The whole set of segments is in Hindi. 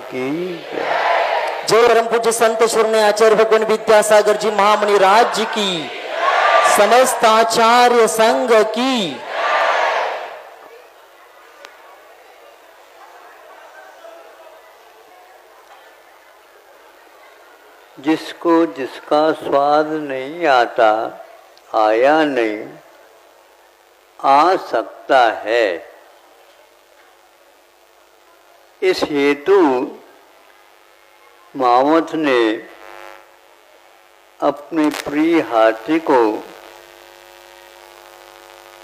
की। जय परम पूज्य संत शून्य आचार्य भगवान विद्यासागर जी महामुनि राज्य की, समस्त आचार्य संघ की। जिसको जिसका स्वाद नहीं आता, आया नहीं, आ सकता है। इस हेतु मावत ने अपने प्रिय हाथी को,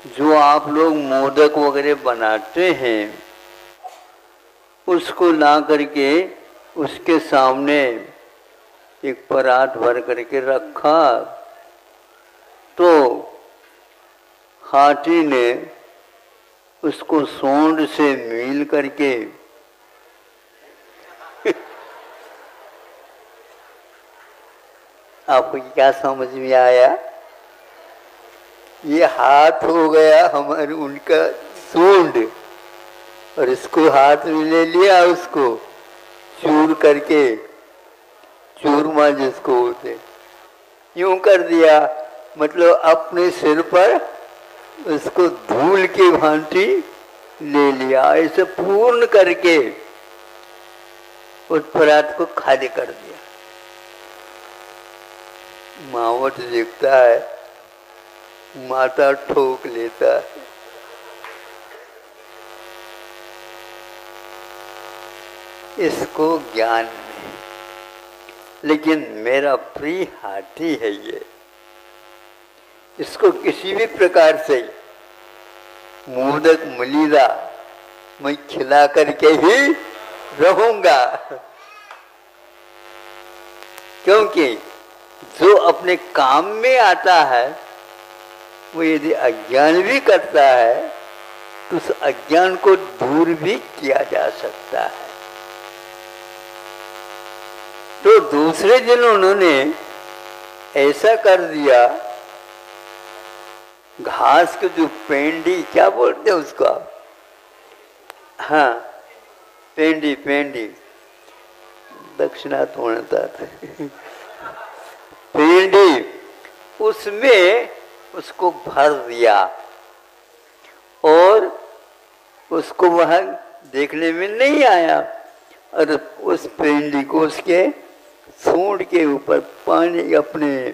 जो आप लोग मोदक वगैरह बनाते हैं, उसको ला करके उसके सामने एक परात भर करके रखा। तो हाथी ने उसको सूंड से मील करके आपको क्या समझ में आया? ये हाथ हो गया हमारे उनका सूंड, और इसको हाथ में ले लिया, उसको चूर करके, चूरमा जिसको होते, यूं कर दिया। मतलब अपने सिर पर उसको धूल की भांति ले लिया। ऐसे पूर्ण करके उस परात को खाली कर दिया। मावट देखता है, माता ठोक लेता है। इसको ज्ञान नहीं, लेकिन मेरा प्रिय हाथी है ये, इसको किसी भी प्रकार से मोदक मलिदा मैं खिला करके ही रहूंगा। क्योंकि जो अपने काम में आता है, वो यदि अज्ञान भी करता है तो उस अज्ञान को दूर भी किया जा सकता है। तो दूसरे दिन उन्होंने ऐसा कर दिया, घास के जो पेंडी, क्या बोलते हैं उसको आप? हाँ, पेंडी, पेंडी दक्षिणात्मता पेंडी, उसमें उसको भर दिया और उसको वह देखने में नहीं आया, और उस पेंडी को उसके सूंड के ऊपर पानी अपने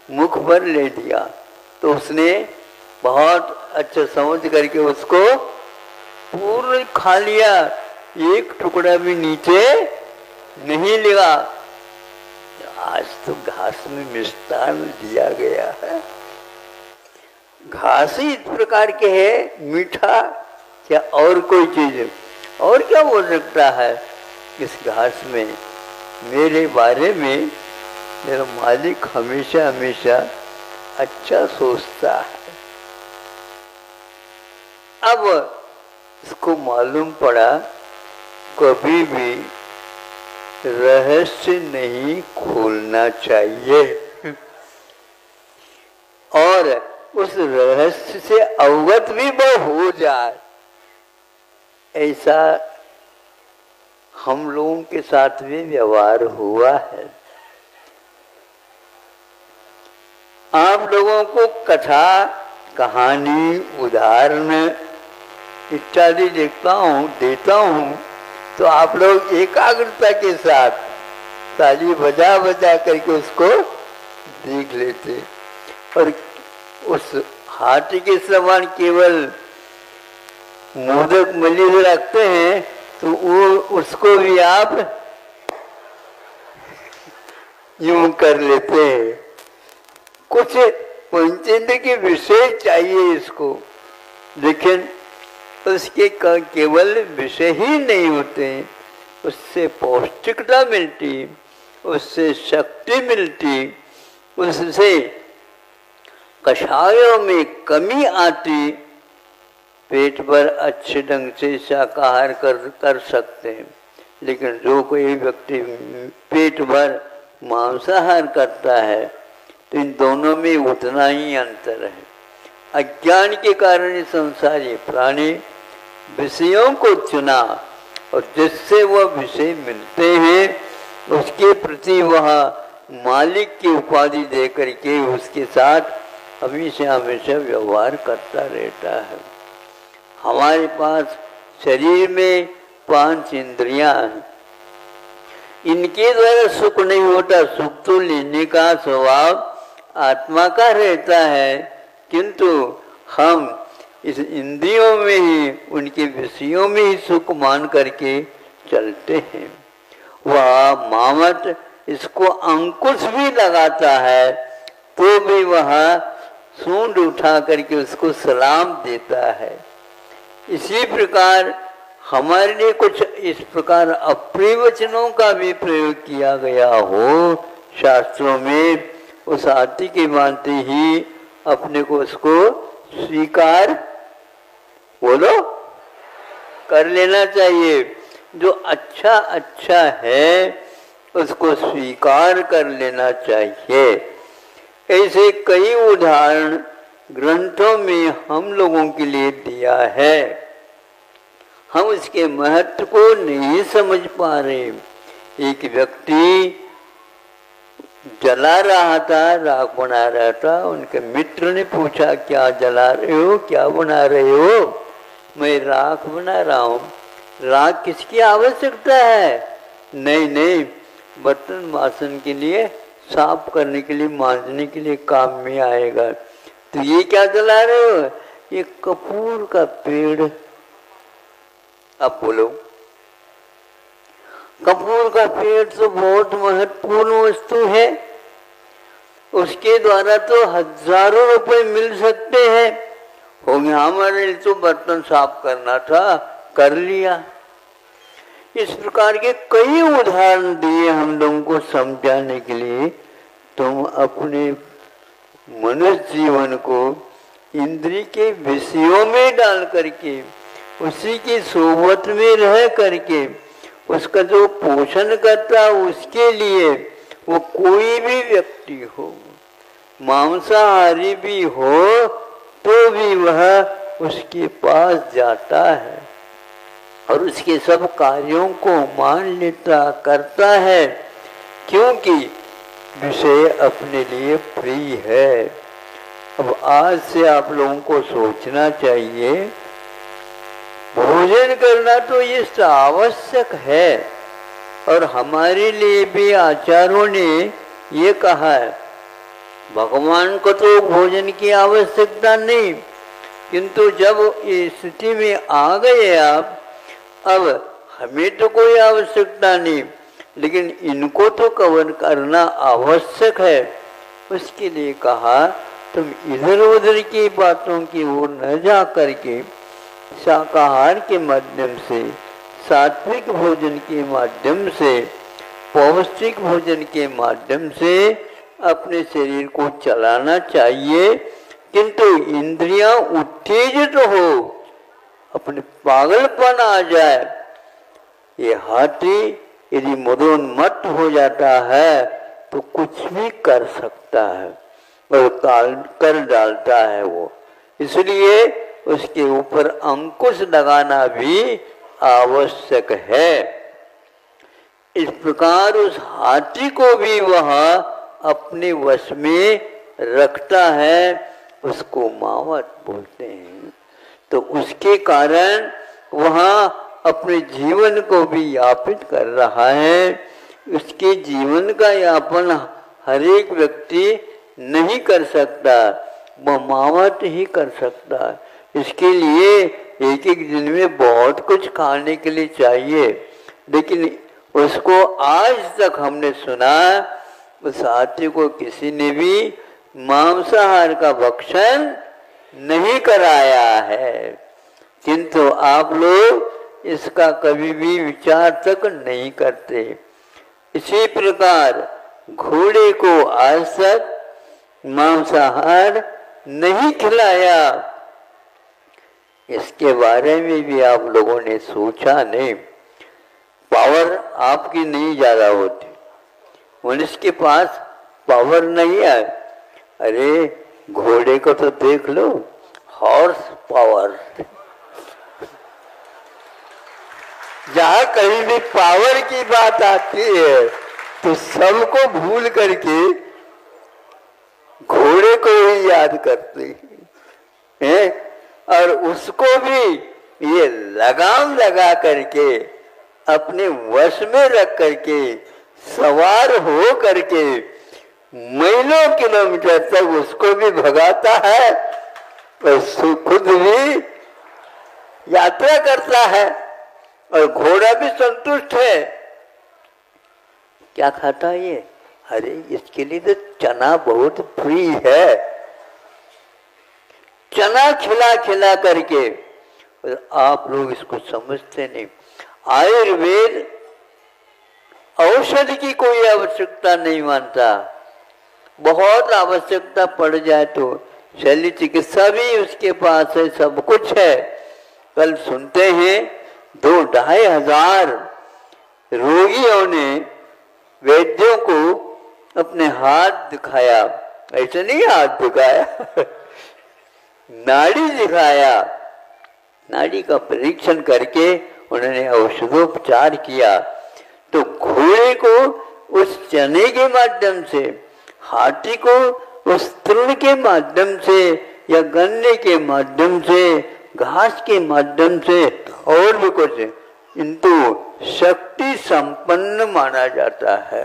मुख पर ले दिया। तो उसने बहुत अच्छा समझ करके उसको पूर्ण खा लिया, एक टुकड़ा भी नीचे नहीं लगा। आज तो घास में मिष्टान दिया गया है। घास ही इस प्रकार के है, मीठा क्या और कोई चीज, और क्या हो सकता है इस घास में? मेरे बारे में मेरा मालिक हमेशा हमेशा अच्छा सोचता है। अब इसको मालूम पड़ा, कभी भी रहस्य नहीं खोलना चाहिए, और उस रहस्य से अवगत भी वो हो जाए। ऐसा हम लोगों के साथ भी व्यवहार हुआ है। आप लोगों को कथा, कहानी, उदाहरण इत्यादि देता हूँ, तो आप लोग एकाग्रता के साथ ताली बजा बजा करके उसको देख लेते, और उस हाथी के समान केवल मोदक मलिद रखते हैं तो वो उसको भी आप यूं कर लेते हैं। कुछ पंचेंद्र के विषय चाहिए इसको, लेकिन उसके केवल विषय ही नहीं होते, उससे पौष्टिकता मिलती, उससे शक्ति मिलती, उससे कषायों में कमी आती, पेट पर अच्छे ढंग से शाकाहार कर सकते हैं। लेकिन जो कोई व्यक्ति पेट भर मांसाहार करता है तो इन दोनों में उतना ही अंतर है। अज्ञान के कारण संसारी प्राणी विषयों को चुना और जिससे वह विषय मिलते हैं उसके प्रति वह मालिक की उपाधि दे करके उसके साथ हमेशा हमेशा व्यवहार करता रहता है। हमारे पास शरीर में 5 इंद्रियां हैं, इनके द्वारा सुख नहीं होता। सुख तो लेने का स्वभाव आत्मा का रहता है, किंतु हम इस इंद्रियों में ही, उनके विषयों में ही सुख मान करके चलते हैं। वह मामत इसको अंकुश भी लगाता है तो भी वह सूंड उठा करके उसको सलाम देता है। इसी प्रकार हमारे लिए कुछ इस प्रकार अप्रिय वचनों का भी प्रयोग किया गया हो शास्त्रों में, उस आदि की भांति ही अपने को उसको स्वीकार बोलो कर लेना चाहिए। जो अच्छा अच्छा है उसको स्वीकार कर लेना चाहिए। ऐसे कई उदाहरण ग्रंथों में हम लोगों के लिए दिया है, हम उसके महत्व को नहीं समझ पा रहे। एक व्यक्ति जला रहा था, राख बना रहा था। उनके मित्र ने पूछा, क्या जला रहे हो, क्या बना रहे हो? मैं राख बना रहा हूँ। राख किसकी आवश्यकता है? नहीं नहीं, बर्तन बासन के लिए, साफ करने के लिए, मांजने के लिए काम में आएगा। तो ये क्या जला रहे हो? ये कपूर का पेड़। अब बोलो, कपूर का पेड़ तो बहुत महत्वपूर्ण वस्तु है, उसके द्वारा तो हजारों रुपए मिल सकते हैं। हो गया, हमारे लिए तो बर्तन साफ करना था, कर लिया। इस प्रकार के कई उदाहरण दिए हम लोगों को समझाने के लिए। तुम अपने मनुष्य जीवन को इंद्रिय के विषयों में डाल करके, उसी की सोबत में रह करके, उसका जो पोषण करता उसके लिए वो कोई भी व्यक्ति हो, मांसाहारी भी हो तो भी वह उसके पास जाता है और उसके सब कार्यों को मान लेता, करता है, क्योंकि विषय अपने लिए प्रिय है। अब आज से आप लोगों को सोचना चाहिए, भोजन करना तो ये आवश्यक है, और हमारे लिए भी आचार्यों ने ये कहा है। भगवान को तो भोजन की आवश्यकता नहीं, किंतु जब इस स्थिति में आ गए आप, अब हमें तो कोई आवश्यकता नहीं, लेकिन इनको तो कवर करना आवश्यक है। उसके लिए कहा, तुम इधर उधर की बातों की ओर न जा करके शाकाहार के माध्यम से, सात्विक भोजन के माध्यम से, पौष्टिक भोजन के माध्यम से अपने शरीर को चलाना चाहिए। किंतु इंद्रियां उत्तेजित हो, अपने पागलपन आ जाए, ये हाथी यदि मदोन्मत्त हो जाता है तो कुछ भी कर सकता है और कर डालता है वो। इसलिए उसके ऊपर अंकुश लगाना भी आवश्यक है। इस प्रकार उस हाथी को भी वह अपने वश में रखता है, उसको मावत बोलते हैं। तो उसके कारण वह अपने जीवन को भी यापित कर रहा है। उसके जीवन का यापन हर एक व्यक्ति नहीं कर सकता, वह मावत ही कर सकता। इसके लिए एक एक दिन में बहुत कुछ खाने के लिए चाहिए, लेकिन उसको आज तक हमने सुना उस हाथी को किसी ने भी मांसाहार का भक्षण नहीं कराया है। किंतु आप लोग इसका कभी भी विचार तक नहीं करते। इसी प्रकार घोड़े को आज तक मांसाहार नहीं खिलाया, इसके बारे में भी आप लोगों ने सोचा नहीं। पावर आपकी नहीं ज्यादा होती, मनुष्य के पास पावर नहीं है। अरे घोड़े को तो देख लो, हॉर्स पावर, जहाँ कहीं भी पावर की बात आती है तो सबको भूल करके घोड़े को ही याद करते हैं, और उसको भी ये लगाम लगा करके अपने वश में रख करके सवार हो करके महीनों किलोमीटर तक उसको भी भगाता है और खुद भी यात्रा करता है, और घोड़ा भी संतुष्ट है। क्या खाता है ये? अरे इसके लिए तो चना बहुत फ्री है, चना खिला खिला करके। आप लोग इसको समझते नहीं। आयुर्वेद औषधि की कोई आवश्यकता नहीं मानता, बहुत आवश्यकता पड़ जाए तो शल्य चिकित्सा भी उसके पास है, सब कुछ है। कल सुनते हैं 2-2.5 हजार रोगियों ने वैद्यों को अपने हाथ दिखाया, ऐसे नहीं हाथ दिखाया नाड़ी दिखाया, नाड़ी का परीक्षण करके उन्होंने औषधोपचार किया। तो घोड़े को उस चने के माध्यम से, हाथी को उस तृण के माध्यम से या गन्ने के माध्यम से, घास के माध्यम से और भी कुछ, किंतु शक्ति संपन्न माना जाता है।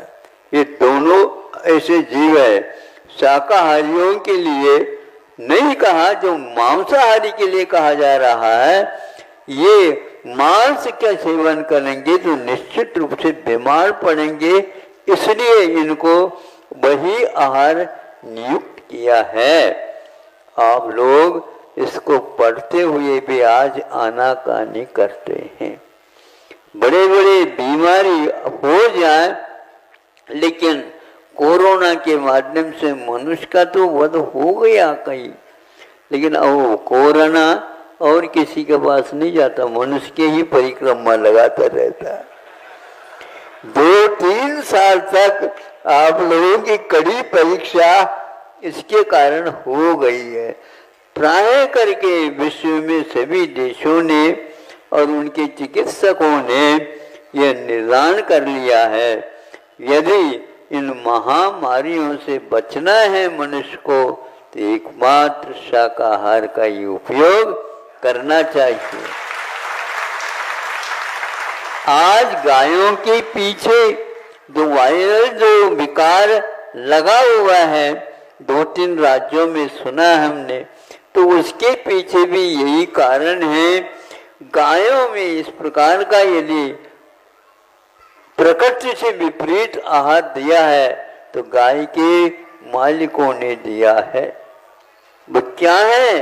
ये दोनों ऐसे जीव है। शाकाहारियों के लिए नहीं कहा, जो मांसाहारी के लिए कहा जा रहा है। ये मांस का सेवन करेंगे तो निश्चित रूप से बीमार पड़ेंगे, इसलिए इनको वही आहार नियुक्त किया है। आप लोग इसको पढ़ते हुए भी आज आनाकानी करते हैं। बड़े बड़े बीमारी हो जाए, लेकिन कोरोना के माध्यम से मनुष्य का तो वध हो गया कहीं, लेकिन अब कोरोना और किसी के पास नहीं जाता, मनुष्य के ही परिक्रमा लगाता रहता है। 2-3 साल तक आप लोगों की कड़ी परीक्षा इसके कारण हो गई है। प्राय करके विश्व में सभी देशों ने और उनके चिकित्सकों ने यह निर्धारण कर लिया है, यदि इन महामारियों से बचना है मनुष्य को, तो एकमात्र शाकाहार का ही उपयोग करना चाहिए। आज गायों के पीछे जो वायरल जो विकार लगा हुआ है, 2-3 राज्यों में सुना हमने, तो उसके पीछे भी यही कारण है। गायों में इस प्रकार का यदि प्रकृति से विपरीत आहार दिया है तो गाय के मालिकों ने दिया है। वो क्या है?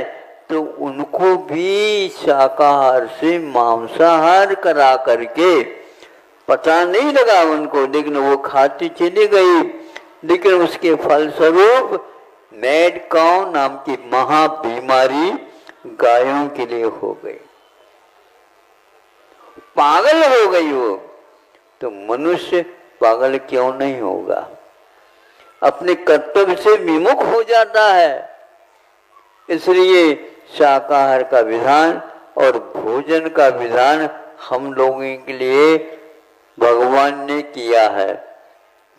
तो उनको भी शाकाहार से मांसाहार करा करके, पता नहीं लगा उनको, लेकिन वो खाती चली गई। लेकिन उसके फलस्वरूप मैड काउ नाम की महा बीमारी गायों के लिए हो गई, पागल हो गई वो। तो मनुष्य पागल क्यों नहीं होगा? अपने कर्तव्य से विमुख हो जाता है। इसलिए शाकाहार का विधान और भोजन का विधान हम लोगों के लिए भगवान ने किया है।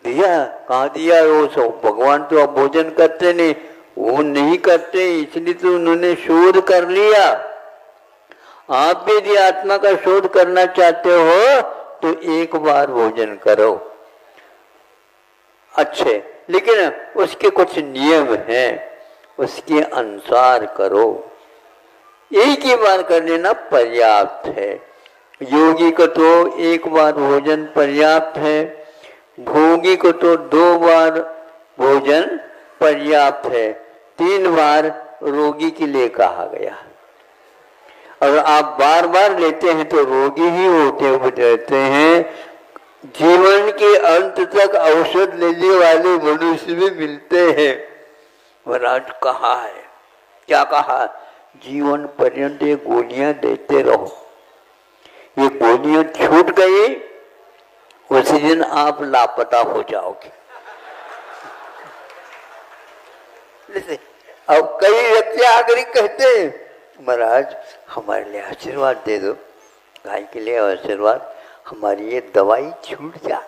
दिया कहाँ दिया? वो सब भगवान तो अब भोजन करते नहीं, वो नहीं करते, इसलिए तो उन्होंने शोध कर लिया। आप भी यदि आत्मा का शोध करना चाहते हो तो एक बार भोजन करो, अच्छे, लेकिन उसके कुछ नियम हैं, उसके अनुसार करो। एक ही बार कर लेना पर्याप्त है। योगी को तो एक बार भोजन पर्याप्त है, भोगी को तो 2 बार भोजन पर्याप्त है, 3 बार रोगी के लिए कहा गया। अगर आप बार बार लेते हैं तो रोगी ही होते हुए रहते हैं। जीवन के अंत तक औषध लेने वाले मनुष्य भी मिलते हैं। महाराज कहा है, क्या कहा? जीवन पर्यंत ये गोलियां देते रहो, ये गोलियां छूट गई उसी दिन आप लापता हो जाओगे। अब कई व्यक्ति आकर कहते हैं, महाराज हमारे लिए आशीर्वाद दे दो, गाय के लिए आशीर्वाद। हमारी ये दवाई छूट जा।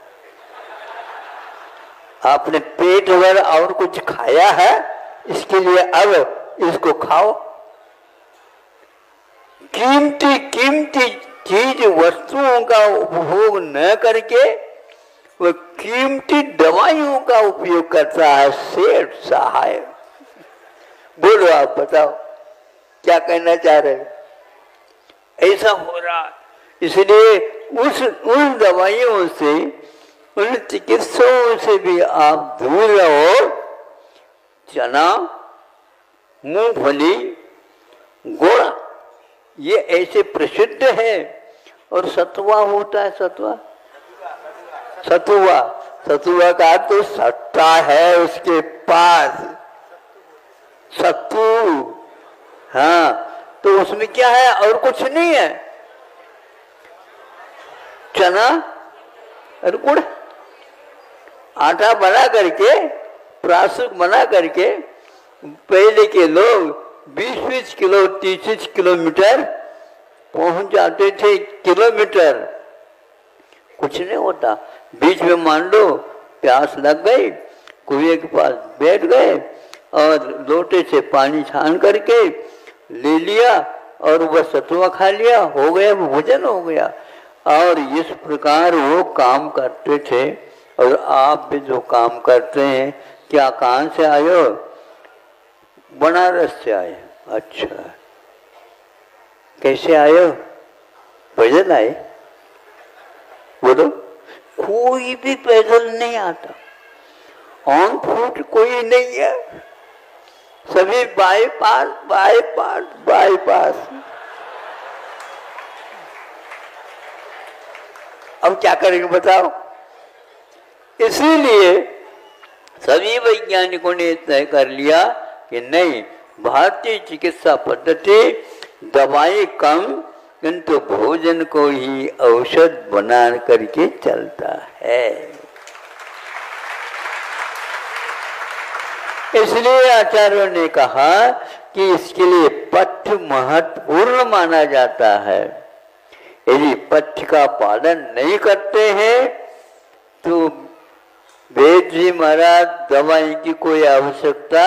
आपने पेट भर और कुछ खाया है, इसके लिए अब इसको खाओ। कीमती कीमती चीज वस्तुओं का उपभोग न करके वह कीमती दवाइयों का उपयोग करता है सेठ साहब। बोलो, आप बताओ क्या कहना चाह रहे हो? ऐसा हो रहा, इसलिए उन दवाइयों से, उन चिकित्साओं से भी आप दूर रहो। चना, मूंगफली, गुड़, ये ऐसे प्रसिद्ध है। और सतुआ होता है, सतुआ सतुआ का तो सट्टा है उसके पास, सत्तू। हाँ, तो उसमें क्या है? और कुछ नहीं है, चना और गुड़, आटा बना करके, प्रासुक बना करके पहले के लोग 20-20 किलो 30 किलोमीटर पहुंच जाते थे। किलोमीटर कुछ नहीं होता। बीच में मान लो प्यास लग गई, कुएं के पास बैठ गए और लोटे से पानी छान करके ले लिया और वह सतुआ खा लिया, हो गया, भोजन हो गया। और इस प्रकार वो काम करते थे। और आप भी जो काम करते हैं, क्या कहाँ से आए हो? बनारस से आए। अच्छा, कैसे आए हो? पैदल आए? बोलो, कोई भी पैदल नहीं आता, ऑन फुट कोई नहीं है, सभी बाईपास बाईपास बाईपास। अब क्या करेंगे बताओ? इसीलिए सभी वैज्ञानिकों ने तय कर लिया कि नहीं, भारतीय चिकित्सा पद्धति दवाई कम किंतु भोजन को ही औषध बना करके चलता है। इसलिए आचार्यों ने कहा कि इसके लिए पथ्य महत्वपूर्ण माना जाता है। यदि पथ्य का पालन नहीं करते हैं तो वेद जी महाराज दवाई की कोई आवश्यकता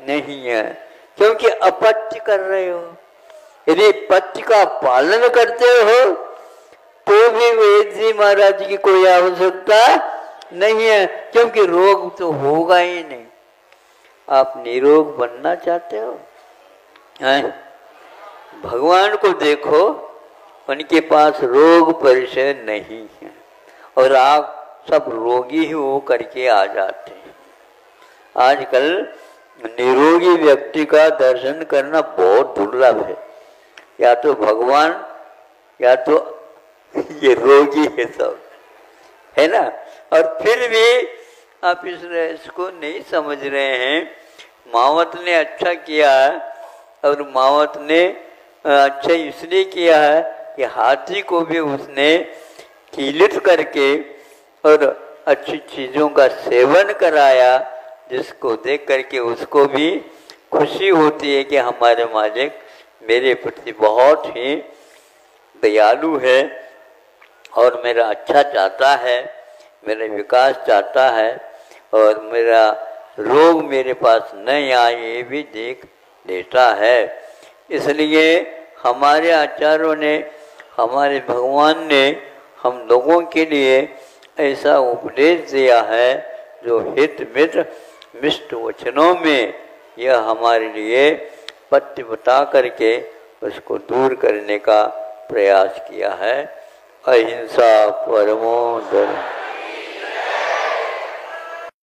नहीं है, क्योंकि अपथ्य कर रहे हो। यदि पथ्य का पालन करते हो तो भी वेद जी महाराज की कोई आवश्यकता नहीं है, क्योंकि रोग तो होगा ही नहीं। आप निरोग बनना चाहते हो? भगवान को देखो, उनके पास रोग परिचय नहीं है और आप सब रोगी ही हो करके आ जाते हैं। आजकल निरोगी व्यक्ति का दर्शन करना बहुत दुर्लभ है। या तो भगवान या तो ये रोगी है सब, है ना। और फिर भी आप इस रहस्य को नहीं समझ रहे हैं। मावत ने अच्छा किया है, और मावत ने अच्छा इसलिए किया है कि हाथी को भी उसने कीलित करके और अच्छी चीज़ों का सेवन कराया, जिसको देख करके उसको भी खुशी होती है कि हमारे मालिक मेरे प्रति बहुत ही दयालु है और मेरा अच्छा चाहता है, मेरा विकास चाहता है और मेरा रोग मेरे पास नहीं आए ये भी देख लेता है। इसलिए हमारे आचार्यों ने, हमारे भगवान ने हम लोगों के लिए ऐसा उपदेश दिया है जो हित मित मिष्ट वचनों में यह हमारे लिए पथ्य बता करके उसको दूर करने का प्रयास किया है। अहिंसा परमो धर्म।